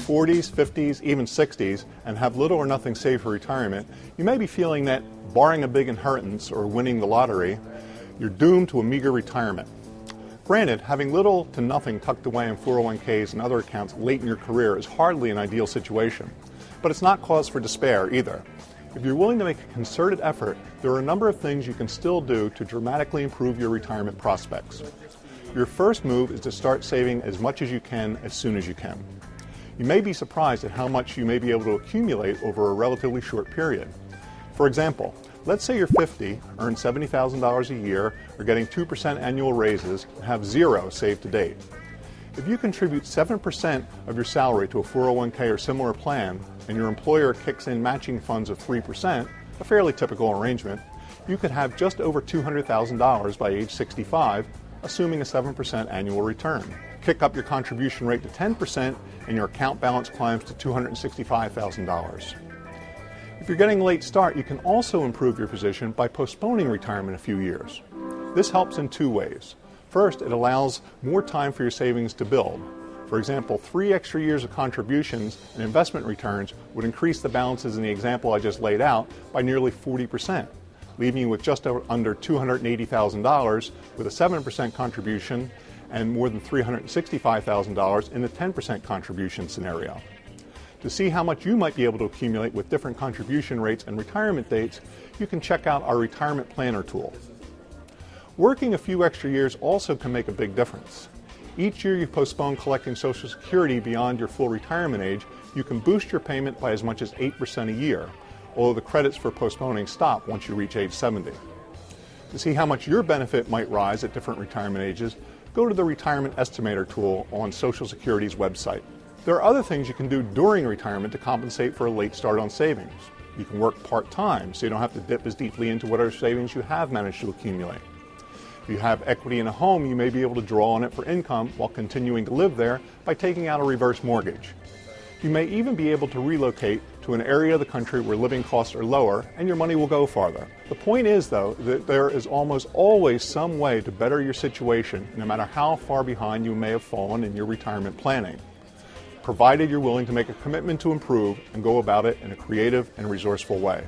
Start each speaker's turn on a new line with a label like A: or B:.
A: 40s, 50s, even 60s, and have little or nothing saved for retirement, you may be feeling that, barring a big inheritance or winning the lottery, you're doomed to a meager retirement. Granted, having little to nothing tucked away in 401ks and other accounts late in your career is hardly an ideal situation, but it's not cause for despair either. If you're willing to make a concerted effort, there are a number of things you can still do to dramatically improve your retirement prospects. Your first move is to start saving as much as you can as soon as you can. You may be surprised at how much you may be able to accumulate over a relatively short period. For example, let's say you're 50, earn $70,000 a year, are getting 2% annual raises, and have zero saved to date. If you contribute 7% of your salary to a 401k or similar plan, and your employer kicks in matching funds of 3%, a fairly typical arrangement, you could have just over $200,000 by age 65, assuming a 7% annual return. Kick up your contribution rate to 10%, and your account balance climbs to $265,000. If you're getting a late start, you can also improve your position by postponing retirement a few years. This helps in two ways. First, it allows more time for your savings to build. For example, 3 extra years of contributions and investment returns would increase the balances in the example I just laid out by nearly 40%, leaving you with just under $280,000 with a 7% contribution and more than $365,000 in the 10% contribution scenario. To see how much you might be able to accumulate with different contribution rates and retirement dates, you can check out our Retirement Planner tool. Working a few extra years also can make a big difference. Each year you postpone collecting Social Security beyond your full retirement age, you can boost your payment by as much as 8% a year, although the credits for postponing stop once you reach age 70. To see how much your benefit might rise at different retirement ages, go to the Retirement Estimator tool on Social Security's website. There are other things you can do during retirement to compensate for a late start on savings. You can work part-time so you don't have to dip as deeply into whatever savings you have managed to accumulate. If you have equity in a home, you may be able to draw on it for income while continuing to live there by taking out a reverse mortgage. You may even be able to relocate to an area of the country where living costs are lower and your money will go farther. The point is, though, that there is almost always some way to better your situation, no matter how far behind you may have fallen in your retirement planning, provided you're willing to make a commitment to improve and go about it in a creative and resourceful way.